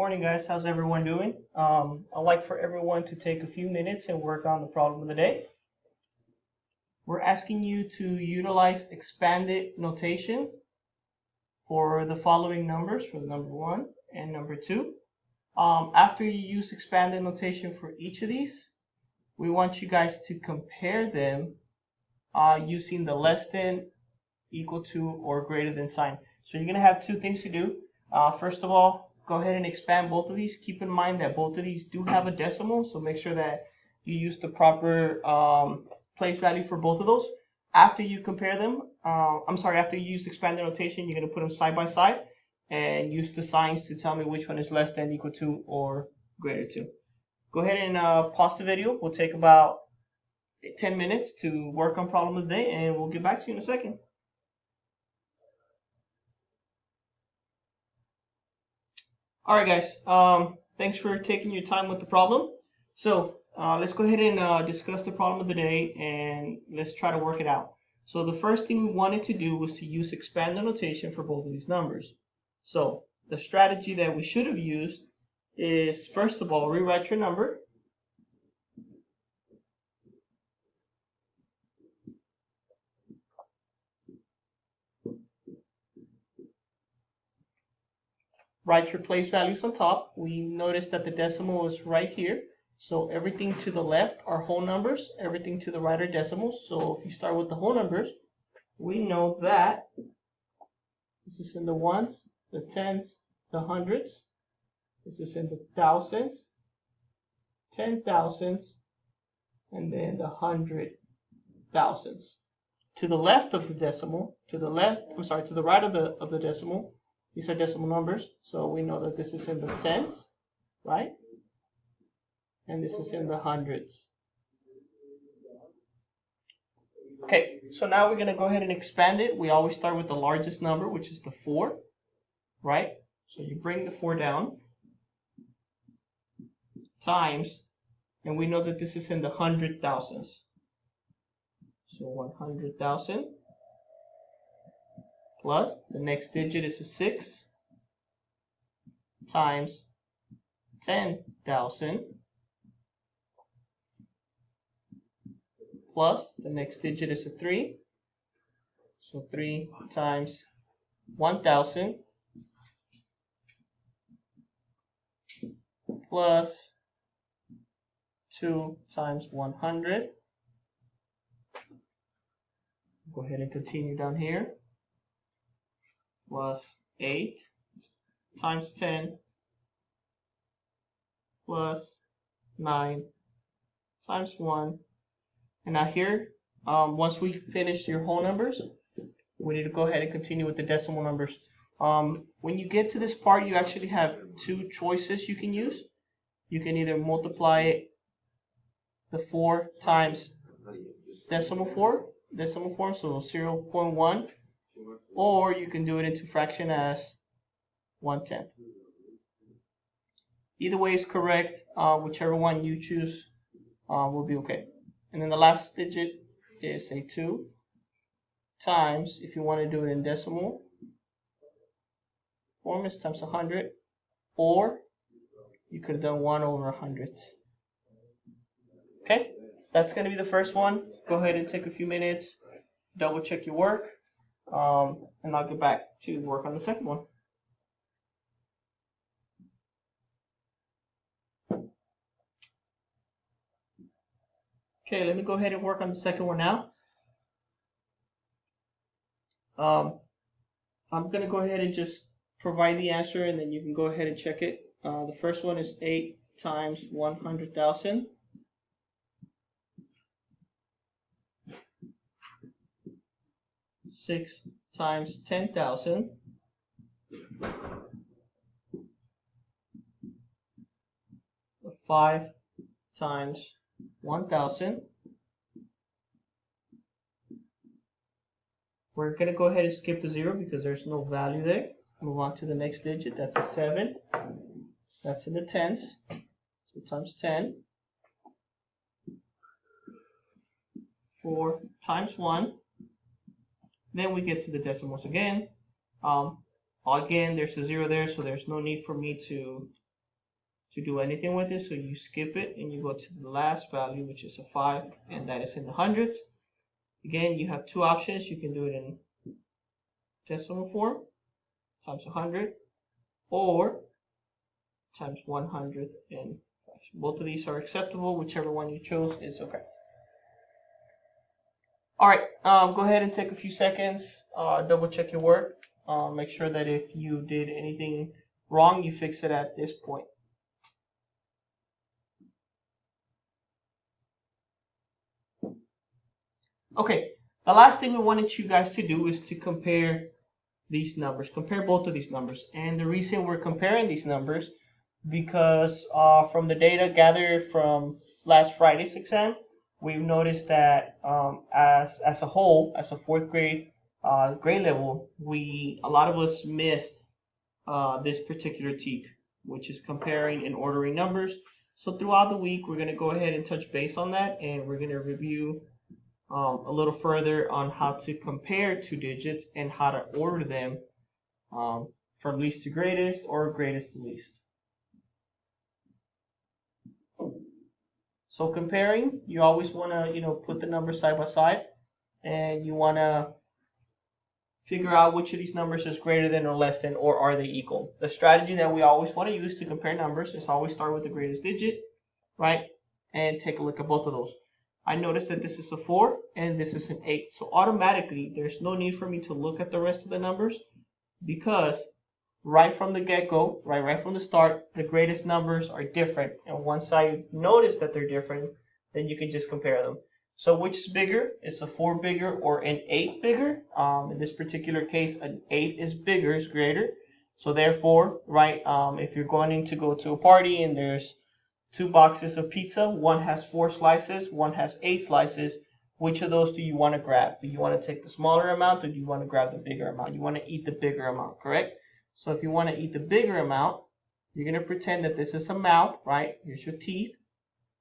Morning guys, how's everyone doing? I'd like for everyone to take a few minutes and work on the problem of the day. We're asking you to utilize expanded notation for the following numbers, for number 1 and number 2. After you use expanded notation for each of these, we want you guys to compare them using the less than, equal to, or greater than sign. So you're going to have two things to do. First of all, go ahead and expand both of these. Keep in mind that both of these do have a decimal, so make sure that you use the proper place value for both of those. After you compare them, after you use expanded notation, you're going to put them side by side and use the signs to tell me which one is less than, equal to, or greater to. Go ahead and pause the video. We'll take about 10 minutes to work on problem of the day, and we'll get back to you in a second. Alright guys, thanks for taking your time with the problem. So let's go ahead and discuss the problem of the day, and let's try to work it out. So the first thing we wanted to do was to use expanded notation for both of these numbers. So the strategy that we should have used is, first of all, rewrite your number. Write your place values on top. We noticed that the decimal is right here. So everything to the left are whole numbers. Everything to the right are decimals. So if you start with the whole numbers, we know that this is in the ones, the tens, the hundreds. This is in the thousands, 10,000s, and then the 100,000s. To the left of the decimal, to the right of the decimal, these are decimal numbers, so we know that this is in the tens, right? And this is in the hundreds. Okay, so now we're going to go ahead and expand it. We always start with the largest number, which is the 4, right? So you bring the 4 down, times, and we know that this is in the 100,000s. So 100,000. Plus, the next digit is a 6 times 10,000 plus the next digit is a 3, so 3 times 1,000 plus 2 times 100. Go ahead and continue down here. Plus 8 times 10 plus 9 times 1. And now here, once we finish your whole numbers, we need to go ahead and continue with the decimal numbers. When you get to this part, you actually have two choices you can use. You can either multiply the 4 times decimal form, so 0.1, or you can do it into fraction as 1/10. Either way is correct. Whichever one you choose will be okay. And then the last digit is a 2 times, if you want to do it in decimal form, is times 100, or you could have done 1 over 100. Okay, that's going to be the first one. Go ahead and take a few minutes, double check your work. And I'll get back to work on the second one. Okay, let me go ahead and work on the second one now. I'm going to go ahead and just provide the answer, and then you can go ahead and check it. The first one is 8 times 100,000. Six times 10,000. 5 times 1,000. We're going to go ahead and skip the 0 because there's no value there. Move on to the next digit. That's a 7. That's in the tens. So times 10. 4 times 1. Then we get to the decimals again. Again, there's a 0 there, so there's no need for me to to do anything with it, so you skip it and you go to the last value, which is a 5, and that is in the hundreds. Again, you have two options. You can do it in decimal form, times 100, or times 100 and both of these are acceptable. Whichever one you chose is okay. All right, go ahead and take a few seconds, double check your work, make sure that if you did anything wrong, you fix it at this point. Okay, the last thing we wanted you guys to do is to compare these numbers, compare both of these numbers. And the reason we're comparing these numbers, because from the data gathered from last Friday's exam, we've noticed that as a whole, as a fourth grade grade level, a lot of us missed this particular TEK, which is comparing and ordering numbers. So throughout the week, we're going to go ahead and touch base on that, and we're going to review a little further on how to compare two digits and how to order them from least to greatest or greatest to least. So comparing, you always want to put the numbers side by side, and you want to figure out which of these numbers is greater than or less than, or are they equal. The strategy that we always want to use to compare numbers is always start with the greatest digit, right? And take a look at both of those. I noticed that this is a 4 and this is an 8. So automatically, there's no need for me to look at the rest of the numbers, because right from the get-go, right from the start, the greatest numbers are different. And once I notice that they're different, then you can just compare them. So which is bigger? Is a 4 bigger or an 8 bigger? In this particular case, an 8 is bigger, is greater. So therefore, right, if you're going to go to a party and there's 2 boxes of pizza, one has 4 slices, one has 8 slices, which of those do you want to grab? Do you want to take the smaller amount, or do you want to grab the bigger amount? You want to eat the bigger amount, correct? So if you want to eat the bigger amount, you're going to pretend that this is a mouth, right? Here's your teeth,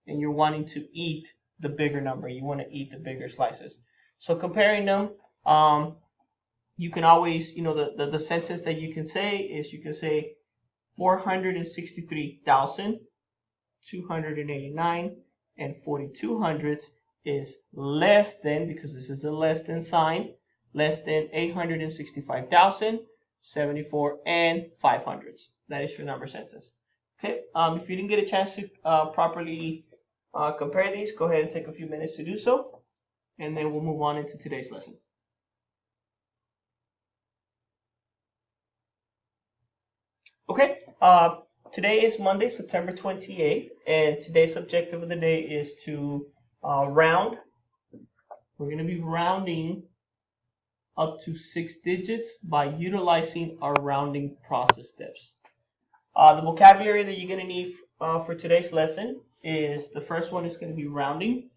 and you're wanting to eat the bigger number. You want to eat the bigger slices. So comparing them, you can always, the sentence that you can say is, you can say 463,289 and 42 hundredths is less than, because this is a less than sign, less than 865,074 and 5 hundredths. That is your number sentence. Okay. If you didn't get a chance to properly compare these, go ahead and take a few minutes to do so, and then we'll move on into today's lesson. Okay. Today is Monday, September 28th, and today's objective of the day is to round. We're going to be rounding up to 6 digits by utilizing our rounding process steps. The vocabulary that you're going to need for today's lesson is, the first one is going to be rounding.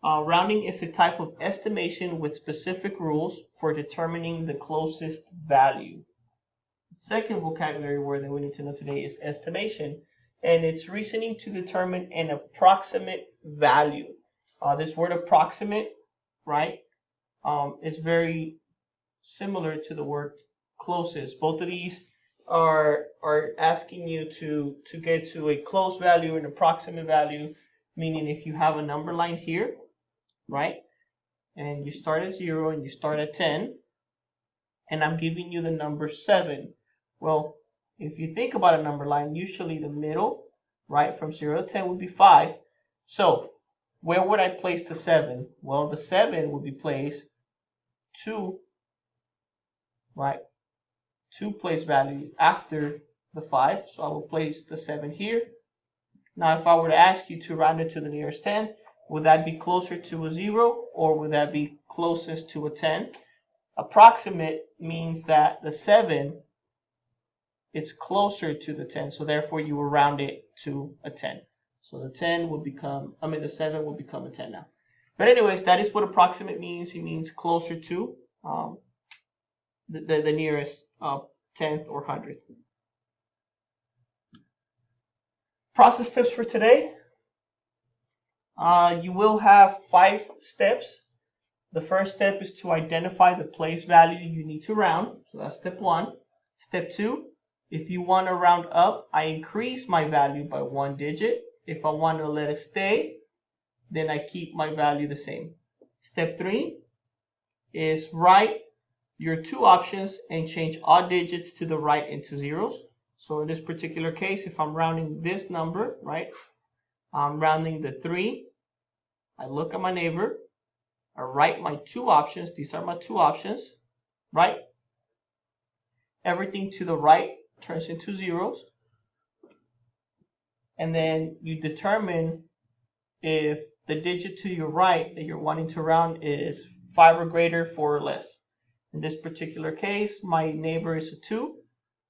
Rounding is a type of estimation with specific rules for determining the closest value. The second vocabulary word that we need to know today is estimation, and it's reasoning to determine an approximate value. This word approximate, right, is very similar to the word closest. Both of these are asking you to get to a close value, an approximate value, meaning if you have a number line here, right, and you start at 0 and you start at 10, and I'm giving you the number 7. Well, if you think about a number line, usually the middle, right, from 0 to 10 would be 5. So where would I place the 7? Well, the 7 would be placed 2, right, 2 place value after the 5. So I will place the 7 here. Now, if I were to ask you to round it to the nearest 10, would that be closer to a 0, or would that be closest to a 10? Approximate means that the 7 is closer to the 10, so therefore you will round it to a 10. So the 10 will become, the 7 will become a 10 now. But anyways, that is what approximate means. It means closer to the nearest 10th or 100th. Process steps for today. You will have 5 steps. The first step is to identify the place value you need to round. So that's step 1. Step 2 If you want to round up, I increase my value by 1 digit. If I want to let it stay, then I keep my value the same. Step 3 is write your 2 options and change odd digits to the right into zeros. So in this particular case, if I'm rounding this number, right, I'm rounding the 3. I look at my neighbor. I write my 2 options. These are my 2 options, right? Everything to the right turns into zeros. And then you determine if the digit to your right that you're wanting to round is 5 or greater, 4 or less. In this particular case, my neighbor is a 2,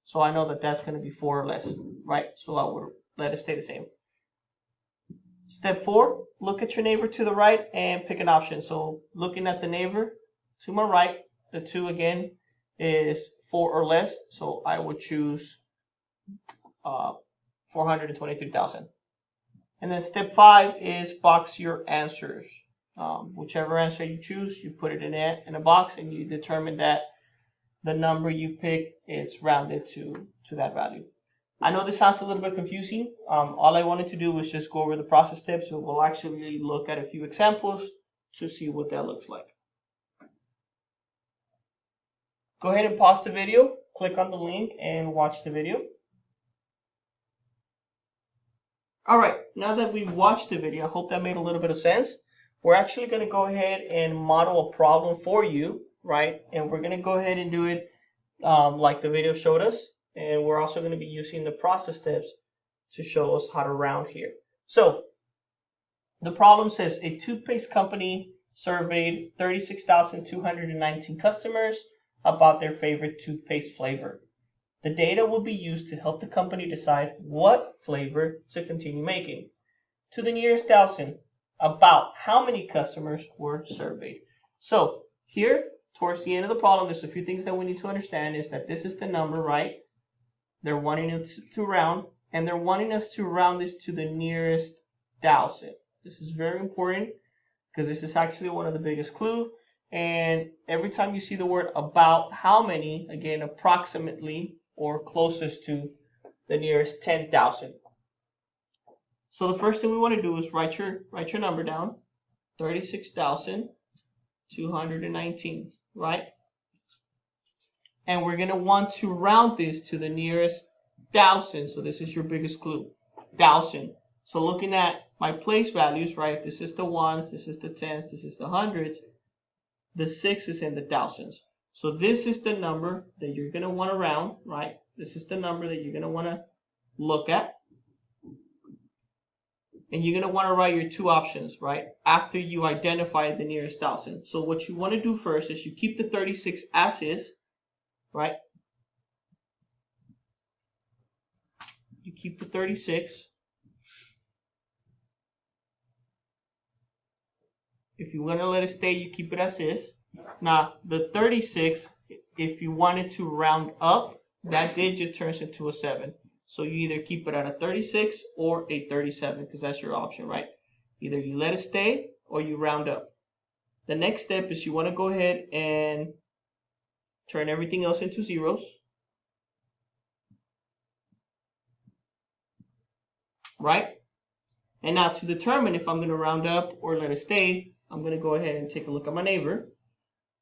so I know that that's going to be 4 or less, right? So I would let it stay the same. Step 4, look at your neighbor to the right and pick an option. So looking at the neighbor to my right, the 2 again is 4 or less, so I would choose 423,000. And then step 5 is box your answers. Whichever answer you choose, you put it in a box and you determine that the number you pick is rounded to that value. I know this sounds a little bit confusing. All I wanted to do was just go over the process steps, and we'll actually look at a few examples to see what that looks like. Go ahead and pause the video, click on the link, and watch the video. Alright, now that we've watched the video, I hope that made a little bit of sense. We're actually going to go ahead and model a problem for you, right? And we're going to go ahead and do it like the video showed us. And we're also going to be using the process steps to show us how to round here. So the problem says a toothpaste company surveyed 36,219 customers about their favorite toothpaste flavor. The data will be used to help the company decide what flavor to continue making. To the nearest 1,000, about how many customers were surveyed. So here, towards the end of the problem, there's a few things that we need to understand is that this is the number, right? They're wanting us to round, and they're wanting us to round this to the nearest 1,000. This is very important because this is actually one of the biggest clues. And every time you see the word about how many, again, approximately or closest to the nearest 10,000. So the first thing we want to do is write your number down, 36,219, right? And we're going to want to round this to the nearest 1,000. So this is your biggest clue, 1,000. So looking at my place values, right? This is the ones, this is the tens, this is the hundreds. The 6 is in the thousands. So this is the number that you're going to want to round, right? This is the number that you're going to want to look at. And you're going to want to write your 2 options, right? After you identify the nearest 1,000. So what you want to do first is you keep the 36 as is, right? You keep the 36. If you want to let it stay, you keep it as is. Now, the 36, if you wanted to round up, that digit turns into a 7. So you either keep it at a 36 or a 37 because that's your option, right? Either you let it stay or you round up. The next step is you want to go ahead and turn everything else into zeros. Right? And now to determine if I'm going to round up or let it stay, I'm going to go ahead and take a look at my neighbor.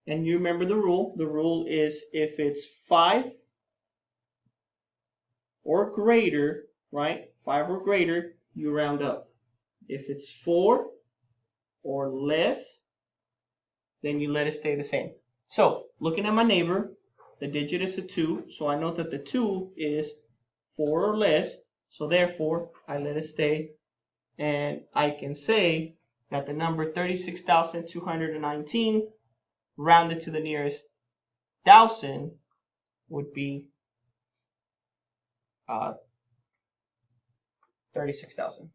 And you remember the rule. The rule is if it's 5 or greater, right? 5 or greater, you round up. If it's 4 or less, then you let it stay the same. So looking at my neighbor, the digit is a 2. So I know that the 2 is 4 or less. So therefore, I let it stay. And I can say that the number 36,219 rounded to the nearest 1,000 would be 36,000.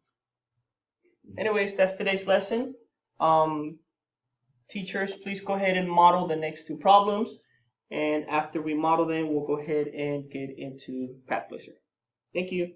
Anyways, that's today's lesson. Teachers, please go ahead and model the next 2 problems. And after we model them, we'll go ahead and get into Path Placer. Thank you.